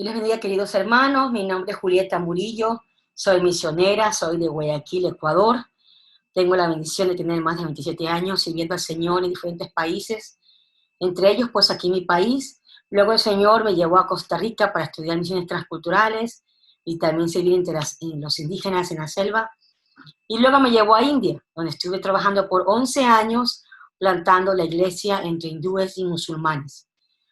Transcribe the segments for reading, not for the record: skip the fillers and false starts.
Dios les bendiga, queridos hermanos. Mi nombre es Julieta Murillo. Soy misionera, soy de Guayaquil, Ecuador. Tengo la bendición de tener más de 27 años sirviendo al Señor en diferentes países, entre ellos pues aquí en mi país. Luego el Señor me llevó a Costa Rica para estudiar misiones transculturales y también servir entre los indígenas en la selva. Y luego me llevó a India, donde estuve trabajando por 11 años plantando la iglesia entre hindúes y musulmanes.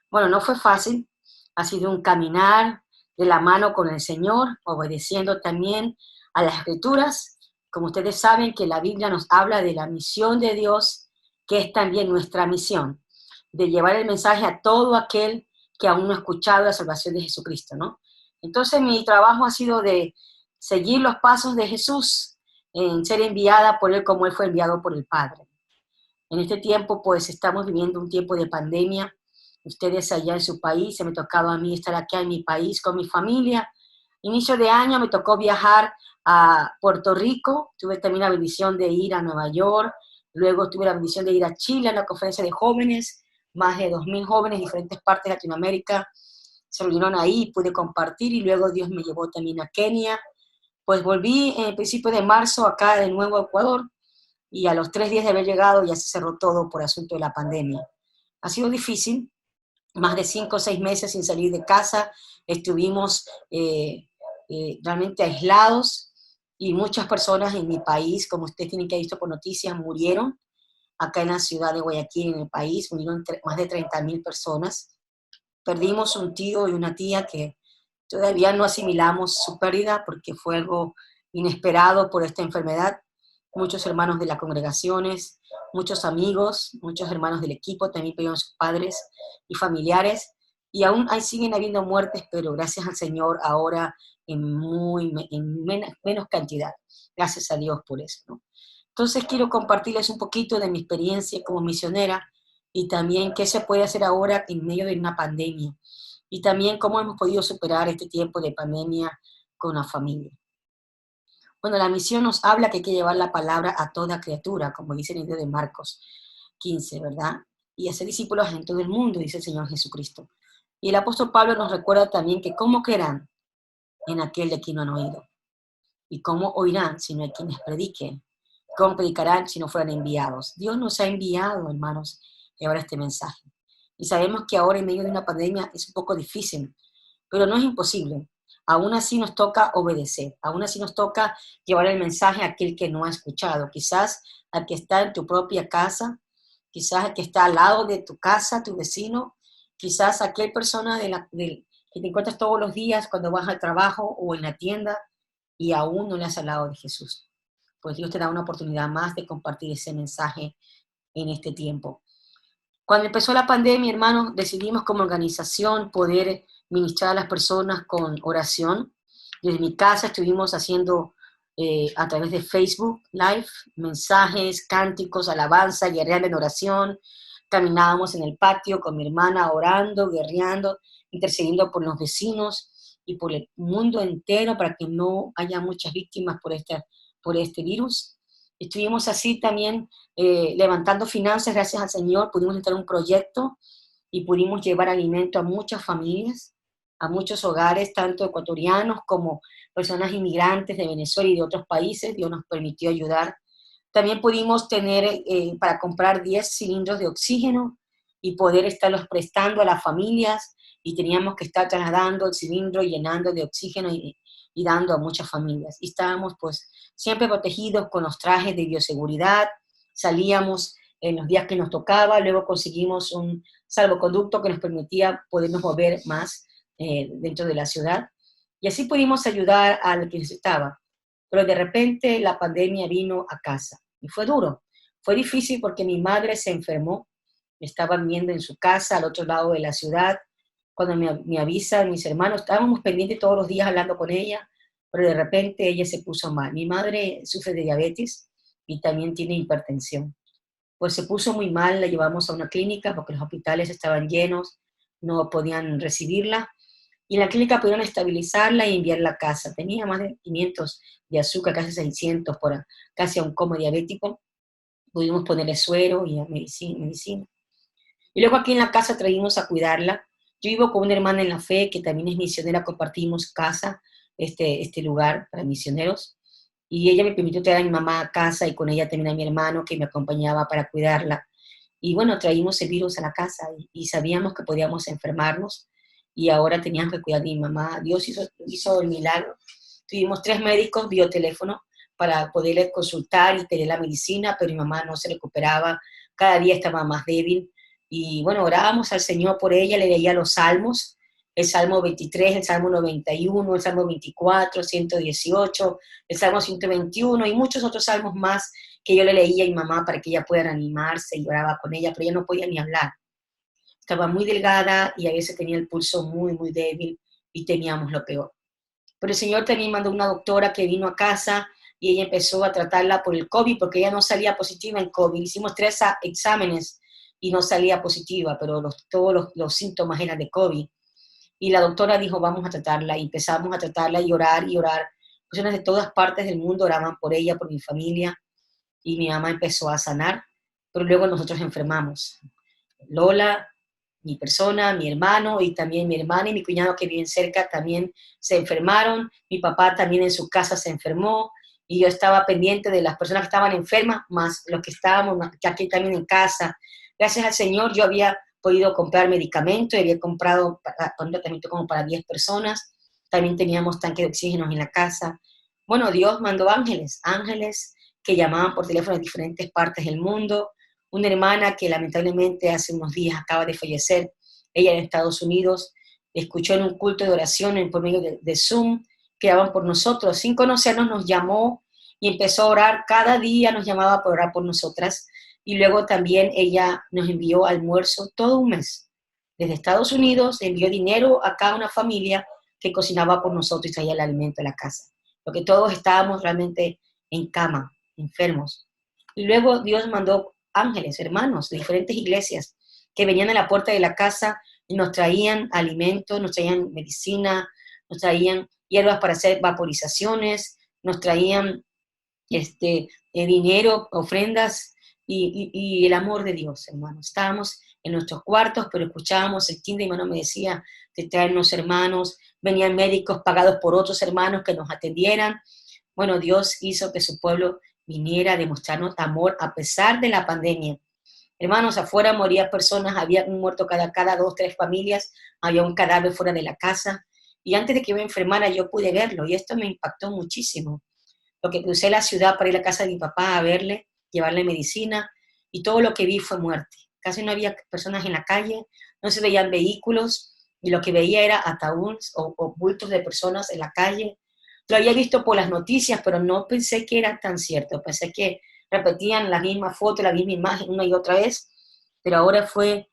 Bueno, no fue fácil, ha sido un caminar de la mano con el Señor, obedeciendo también a las Escrituras. Como ustedes saben que la Biblia nos habla de la misión de Dios, que es también nuestra misión, de llevar el mensaje a todo aquel que aún no ha escuchado la salvación de Jesucristo, ¿no? Entonces mi trabajo ha sido de seguir los pasos de Jesús, en ser enviada por Él como Él fue enviado por el Padre. En este tiempo, pues, estamos viviendo un tiempo de pandemia. Ustedes allá en su país, se me ha tocado a mí estar acá en mi país con mi familia. Inicio de año me tocó viajar a Puerto Rico, tuve también la bendición de ir a Nueva York, luego tuve la bendición de ir a Chile a la conferencia de jóvenes, más de 2.000 jóvenes de diferentes partes de Latinoamérica se reunieron ahí, pude compartir, y luego Dios me llevó también a Kenia. Pues volví en principio de marzo acá de nuevo a Ecuador, y a los 3 días de haber llegado ya se cerró todo por asunto de la pandemia. Ha sido difícil, más de 5 o 6 meses sin salir de casa, estuvimos realmente aislados, y muchas personas en mi país, como ustedes tienen que haber visto por noticias, murieron. Acá en la ciudad de Guayaquil, en el país, murieron más de 30.000 personas. Perdimos un tío y una tía que todavía no asimilamos su pérdida porque fue algo inesperado por esta enfermedad. Muchos hermanos de las congregaciones, muchos amigos, muchos hermanos del equipo también perdieron sus padres y familiares, y aún ahí siguen habiendo muertes, pero gracias al Señor ahora en menos cantidad. Gracias a Dios por eso, ¿no? Entonces quiero compartirles un poquito de mi experiencia como misionera, y también qué se puede hacer ahora en medio de una pandemia, y también cómo hemos podido superar este tiempo de pandemia con la familia. Bueno, la misión nos habla que hay que llevar la palabra a toda criatura, como dice el libro de Marcos 15, ¿verdad? Y hacer discípulos en todo el mundo, dice el Señor Jesucristo. Y el apóstol Pablo nos recuerda también que cómo creerán en aquel de quien no han oído, y cómo oirán si no hay quienes prediquen, cómo predicarán si no fueran enviados. Dios nos ha enviado, hermanos, llevar este mensaje. Y sabemos que ahora en medio de una pandemia es un poco difícil, pero no es imposible. Aún así nos toca obedecer, aún así nos toca llevar el mensaje a aquel que no ha escuchado, quizás al que está en tu propia casa, quizás al que está al lado de tu casa, tu vecino, quizás a aquel persona que te encuentras todos los días cuando vas al trabajo o en la tienda y aún no le has hablado de Jesús. Pues Dios te da una oportunidad más de compartir ese mensaje en este tiempo. Cuando empezó la pandemia, hermanos, decidimos como organización poder ministrar a las personas con oración. Desde mi casa estuvimos haciendo a través de Facebook Live mensajes, cánticos, alabanza, guerreando en oración. Caminábamos en el patio con mi hermana orando, guerreando, intercediendo por los vecinos y por el mundo entero para que no haya muchas víctimas por este virus. Estuvimos así también levantando finanzas, gracias al Señor, pudimos entrar en un proyecto y pudimos llevar alimento a muchas familias, a muchos hogares, tanto ecuatorianos como personas inmigrantes de Venezuela y de otros países. Dios nos permitió ayudar. También pudimos tener para comprar 10 cilindros de oxígeno y poder estarlos prestando a las familias, y teníamos que estar trasladando el cilindro, llenando de oxígeno y dando a muchas familias. Y estábamos pues siempre protegidos con los trajes de bioseguridad, salíamos en los días que nos tocaba, luego conseguimos un salvoconducto que nos permitía podernos mover más dentro de la ciudad, y así pudimos ayudar al que necesitaba. Pero de repente la pandemia vino a casa, y fue duro, fue difícil porque mi madre se enfermó, estaba viviendo en su casa al otro lado de la ciudad. Cuando me avisan mis hermanos, estábamos pendientes todos los días hablando con ella, pero de repente ella se puso mal. Mi madre sufre de diabetes y también tiene hipertensión. Pues se puso muy mal, la llevamos a una clínica porque los hospitales estaban llenos, no podían recibirla, y en la clínica pudieron estabilizarla y enviarla a casa. Tenía más de 500 de azúcar, casi 600, casi a un coma diabético. Pudimos ponerle suero y medicina. Y luego aquí en la casa traímos a cuidarla, Yo vivo con una hermana en la fe que también es misionera, compartimos casa, este lugar para misioneros, y ella me permitió traer a mi mamá a casa y con ella también a mi hermano que me acompañaba para cuidarla. Y bueno, traímos el virus a la casa y sabíamos que podíamos enfermarnos y ahora teníamos que cuidar de mi mamá. Dios hizo el milagro. Tuvimos 3 médicos vía teléfono para poderle consultar y tener la medicina, pero mi mamá no se recuperaba, cada día estaba más débil. Y bueno, orábamos al Señor por ella, le leía los salmos, el Salmo 23, el Salmo 91, el Salmo 24, 118, el Salmo 121 y muchos otros salmos más que yo le leía a mi mamá para que ella pueda animarse y oraba con ella, pero ella no podía ni hablar. Estaba muy delgada y a veces tenía el pulso muy, muy débil y teníamos lo peor. Pero el Señor también mandó una doctora que vino a casa y ella empezó a tratarla por el COVID porque ella no salía positiva en COVID. Hicimos 3 exámenes y no salía positiva, pero todos los síntomas eran de COVID. Y la doctora dijo, vamos a tratarla, y empezamos a tratarla y orar y orar. Personas de todas partes del mundo oraban por ella, por mi familia, y mi mamá empezó a sanar, pero luego nosotros enfermamos. Lola, mi persona, mi hermano y también mi hermana y mi cuñado que viven cerca también se enfermaron, mi papá también en su casa se enfermó y yo estaba pendiente de las personas que estaban enfermas, más los que estábamos aquí también en casa. Gracias al Señor yo había podido comprar medicamentos, había comprado un tratamiento como para 10 personas, también teníamos tanques de oxígeno en la casa. Bueno, Dios mandó ángeles que llamaban por teléfono de diferentes partes del mundo, una hermana que lamentablemente hace unos días acaba de fallecer, ella en Estados Unidos, escuchó en un culto de oración por medio de Zoom, que daban por nosotros, sin conocernos nos llamó y empezó a orar, cada día nos llamaba para orar por nosotras, y luego también ella nos envió almuerzo todo un mes. Desde Estados Unidos envió dinero a cada una familia que cocinaba por nosotros y traía el alimento a la casa, porque todos estábamos realmente en cama, enfermos. Y luego Dios mandó ángeles, hermanos de diferentes iglesias, que venían a la puerta de la casa y nos traían alimentos, nos traían medicina, nos traían hierbas para hacer vaporizaciones, nos traían dinero, ofrendas y el amor de Dios, hermanos. Estábamos en nuestros cuartos, pero escuchábamos el timbre y mi hermano me decía, te traen unos hermanos, venían médicos pagados por otros hermanos que nos atendieran. Bueno, Dios hizo que su pueblo viniera a demostrarnos amor a pesar de la pandemia. Hermanos, afuera morían personas, había un muerto cada 2, 3 familias, había un cadáver fuera de la casa. Y antes de que yo me enfermara, yo pude verlo y esto me impactó muchísimo. Lo que crucé la ciudad para ir a la casa de mi papá a verle, llevarle medicina, y todo lo que vi fue muerte. Casi no había personas en la calle, no se veían vehículos, y lo que veía era ataúdes o bultos de personas en la calle. Lo había visto por las noticias, pero no pensé que era tan cierto. Pensé que repetían la misma foto, la misma imagen una y otra vez, pero ahora fue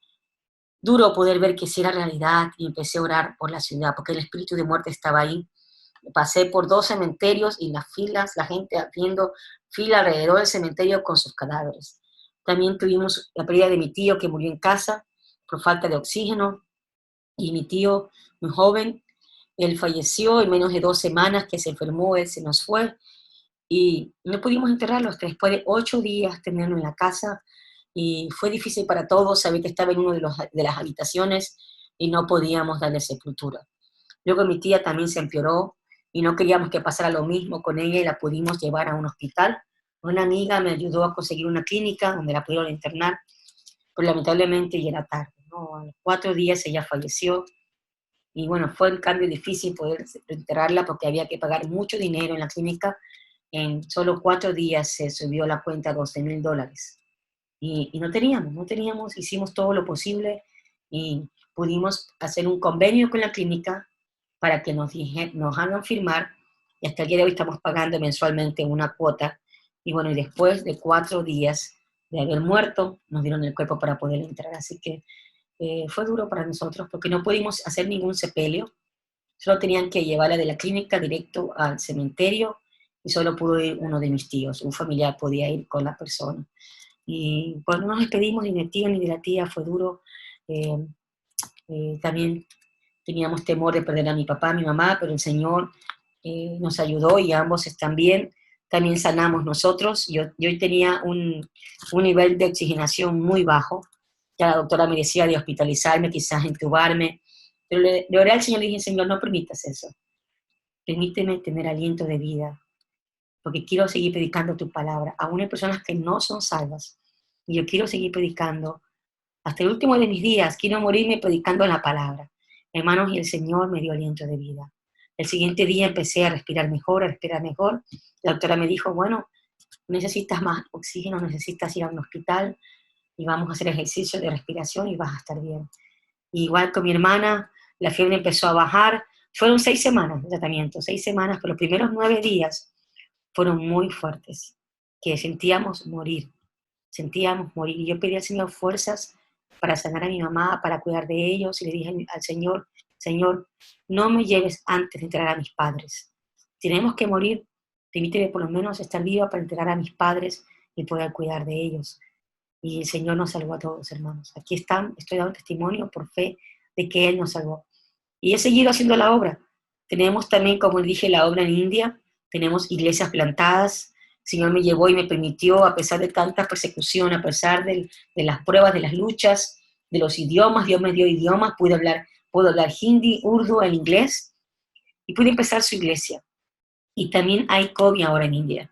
duro poder ver que sí era realidad y empecé a orar por la ciudad, porque el espíritu de muerte estaba ahí. Pasé por 2 cementerios y las filas, la gente haciendo fila alrededor del cementerio con sus cadáveres. También tuvimos la pérdida de mi tío que murió en casa por falta de oxígeno, y mi tío, muy joven, él falleció en menos de 2 semanas que se enfermó, él se nos fue y no pudimos enterrarlo hasta después de 8 días tenerlo en la casa y fue difícil para todos saber que estaba en una de las habitaciones y no podíamos darle sepultura. Luego mi tía también se empeoró y no queríamos que pasara lo mismo con ella y la pudimos llevar a un hospital. Una amiga me ayudó a conseguir una clínica donde la pudieron internar, pero lamentablemente ya era tarde, ¿no? A los 4 días ella falleció y bueno, fue un cambio difícil poder enterrarla porque había que pagar mucho dinero en la clínica. En solo 4 días se subió la cuenta a $12,000 y no teníamos, hicimos todo lo posible y pudimos hacer un convenio con la clínica para que nos hagan firmar y hasta el día de hoy estamos pagando mensualmente una cuota y bueno, y después de 4 días de haber muerto, nos dieron el cuerpo para poder entrar, así que fue duro para nosotros porque no pudimos hacer ningún sepelio, solo tenían que llevarla de la clínica directo al cementerio y solo pudo ir uno de mis tíos, un familiar podía ir con la persona. Y cuando no nos despedimos ni del tío ni de la tía, fue duro. Eh, También teníamos temor de perder a mi papá, a mi mamá, pero el Señor nos ayudó y ambos están bien. También sanamos nosotros. Yo tenía un nivel de oxigenación muy bajo. Ya la doctora me decía de hospitalizarme, quizás intubarme. Pero le oré al Señor y dije, Señor, no permitas eso. Permíteme tener aliento de vida, porque quiero seguir predicando tu palabra. Aún hay personas que no son salvas, y yo quiero seguir predicando. Hasta el último de mis días, quiero morirme predicando la palabra. Hermanos, y el Señor me dio aliento de vida. El siguiente día empecé a respirar mejor, a respirar mejor. La doctora me dijo, bueno, necesitas más oxígeno, necesitas ir a un hospital y vamos a hacer ejercicio de respiración y vas a estar bien. Y igual con mi hermana, la fiebre empezó a bajar. Fueron 6 semanas de tratamiento, 6 semanas, pero los primeros 9 días fueron muy fuertes, que sentíamos morir. Y yo pedí al Señor fuerzas para sanar a mi mamá, para cuidar de ellos, y le dije al Señor, Señor, no me lleves antes de entregar a mis padres. Tenemos que morir, permíteme por lo menos estar viva para entregar a mis padres y poder cuidar de ellos. Y el Señor nos salvó a todos, hermanos. Aquí están, estoy dando testimonio por fe de que Él nos salvó. Y he seguido haciendo la obra. Tenemos también, como dije, la obra en India, tenemos iglesias plantadas. El Señor me llevó y me permitió, a pesar de tanta persecución, a pesar de las pruebas, de las luchas, de los idiomas, Dios me dio idiomas, puedo hablar hindi, urdu, el inglés, y pude empezar su iglesia. Y también hay COVID ahora en India.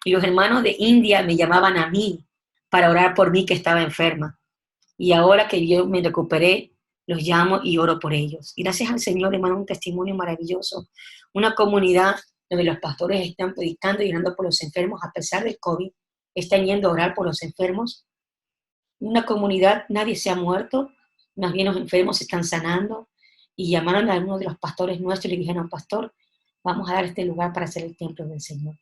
Y los hermanos de India me llamaban a mí para orar por mí que estaba enferma. Y ahora que yo me recuperé, los llamo y oro por ellos. Y gracias al Señor, hermano, un testimonio maravilloso. Una comunidad donde los pastores están predicando y orando por los enfermos, a pesar del COVID, están yendo a orar por los enfermos. Una comunidad, nadie se ha muerto, más bien los enfermos se están sanando. Y llamaron a uno de los pastores nuestros y le dijeron, pastor, vamos a dar este lugar para hacer el templo del Señor.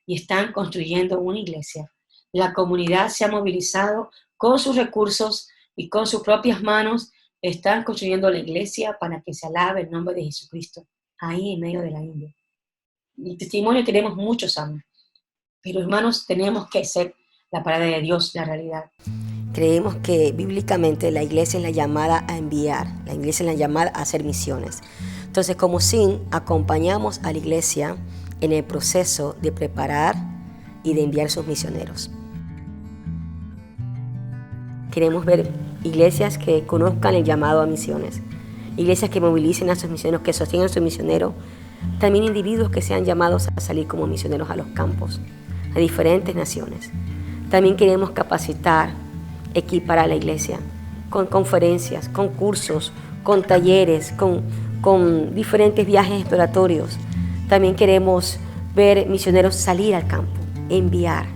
Y están construyendo una iglesia. La comunidad se ha movilizado con sus recursos y con sus propias manos, están construyendo la iglesia para que se alabe el nombre de Jesucristo, ahí en medio de la India. Y testimonio tenemos muchos años, pero hermanos, tenemos que hacer la palabra de Dios, la realidad. Creemos que bíblicamente la iglesia es la llamada a enviar, la iglesia es la llamada a hacer misiones. Entonces, como SIN, acompañamos a la iglesia en el proceso de preparar y de enviar sus misioneros. Queremos ver iglesias que conozcan el llamado a misiones, iglesias que movilicen a sus misioneros, que sostengan a sus misioneros, también individuos que sean llamados a salir como misioneros a los campos, a diferentes naciones. También queremos capacitar, equipar a la iglesia con conferencias, con cursos, con talleres, con diferentes viajes exploratorios. También queremos ver misioneros salir al campo, enviar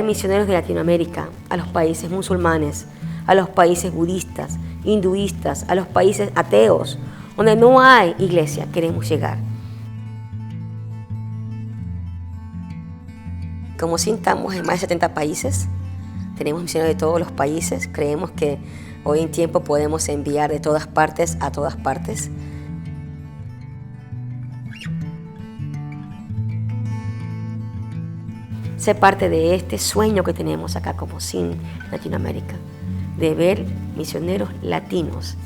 misioneros de Latinoamérica a los países musulmanes, a los países budistas, hinduistas, a los países ateos, donde no hay iglesia. Queremos llegar. Como SIN estamos en más de 70 países, tenemos misioneros de todos los países. Creemos que hoy en tiempo podemos enviar de todas partes a todas partes. Ser parte de este sueño que tenemos acá como SIN Latinoamérica, de ver misioneros latinos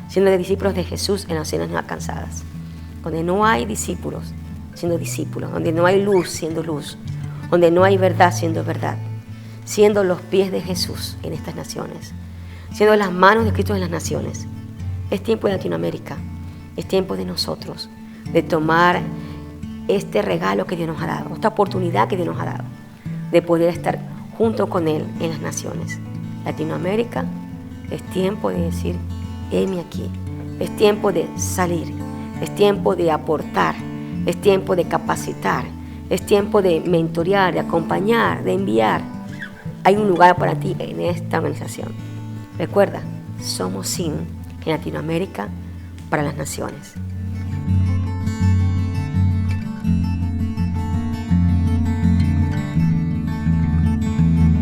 siendo discípulos de Jesús en las naciones no alcanzadas, donde no hay discípulos siendo discípulos, donde no hay luz siendo luz, donde no hay verdad siendo verdad, siendo los pies de Jesús en estas naciones, siendo las manos de Cristo en las naciones. Es tiempo de Latinoamérica, es tiempo de nosotros, de tomar este regalo que Dios nos ha dado, esta oportunidad que Dios nos ha dado, de poder estar junto con Él en las naciones. Latinoamérica, es tiempo de decir, heme aquí. Es tiempo de salir, es tiempo de aportar, es tiempo de capacitar, es tiempo de mentorear, de acompañar, de enviar. Hay un lugar para ti en esta organización. Recuerda, somos SIN en Latinoamérica para las naciones.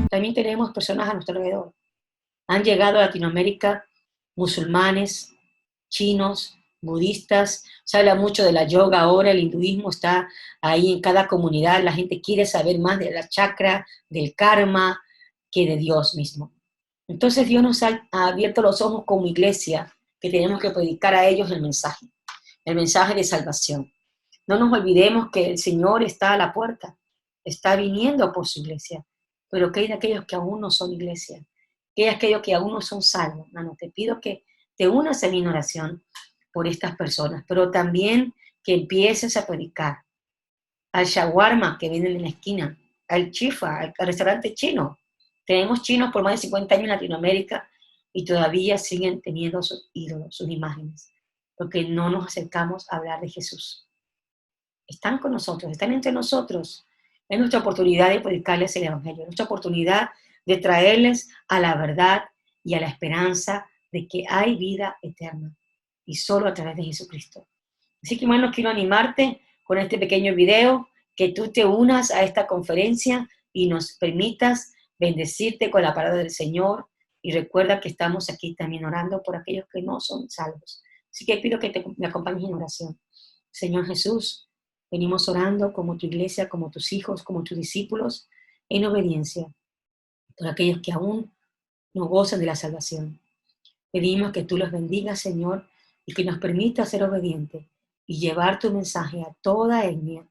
También tenemos personas a nuestro alrededor. Han llegado a Latinoamérica musulmanes, chinos, budistas. Se habla mucho de la yoga ahora, el hinduismo está ahí en cada comunidad. La gente quiere saber más de la chakra, del karma, que de Dios mismo. Entonces Dios nos ha abierto los ojos como iglesia, que tenemos que predicar a ellos el mensaje de salvación. No nos olvidemos que el Señor está a la puerta, está viniendo por su iglesia, pero que hay de aquellos que aún no son iglesia, que hay aquellos que aún no son salvos. Mano, te pido que te unas a mi oración por estas personas, pero también que empieces a predicar al shawarma que venden en la esquina, al chifa, al restaurante chino. Tenemos chinos por más de 50 años en Latinoamérica y todavía siguen teniendo sus ídolos, sus imágenes, porque no nos acercamos a hablar de Jesús. Están con nosotros, están entre nosotros. Es nuestra oportunidad de predicarles el Evangelio, es nuestra oportunidad de traerles a la verdad y a la esperanza de que hay vida eterna y solo a través de Jesucristo. Así que, hermanos, quiero animarte con este pequeño video, que tú te unas a esta conferencia y nos permitas bendecirte con la palabra del Señor. Y recuerda que estamos aquí también orando por aquellos que no son salvos. Así que pido que me acompañes en oración. Señor Jesús, venimos orando como tu iglesia, como tus hijos, como tus discípulos, en obediencia por aquellos que aún no gozan de la salvación. Pedimos que tú los bendigas, Señor, y que nos permitas ser obedientes y llevar tu mensaje a toda etnia,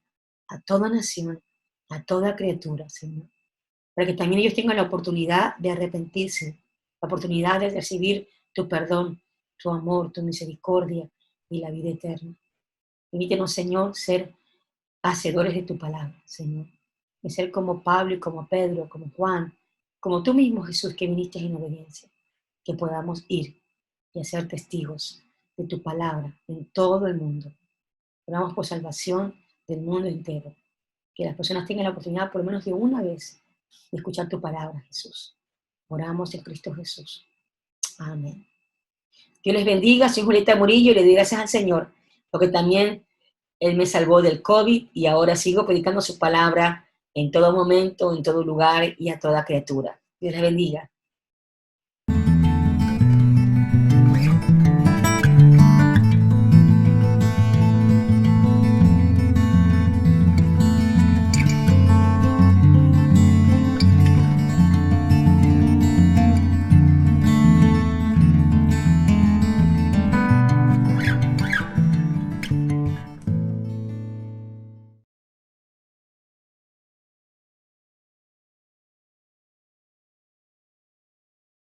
a toda nación, a toda criatura, Señor. Para que también ellos tengan la oportunidad de arrepentirse, la oportunidad de recibir tu perdón, tu amor, tu misericordia y la vida eterna. Permítenos, Señor, ser hacedores de tu palabra, Señor. De ser como Pablo y como Pedro, como Juan, como tú mismo, Jesús, que viniste en obediencia. Que podamos ir y ser testigos de tu palabra en todo el mundo. Oramos por salvación del mundo entero. Que las personas tengan la oportunidad por lo menos de una vez de escuchar tu palabra, Jesús. Oramos en Cristo Jesús. Amén. Dios les bendiga. Soy Julieta Murillo y le doy gracias al Señor porque también Él me salvó del COVID y ahora sigo predicando su palabra en todo momento, en todo lugar y a toda criatura. Dios les bendiga.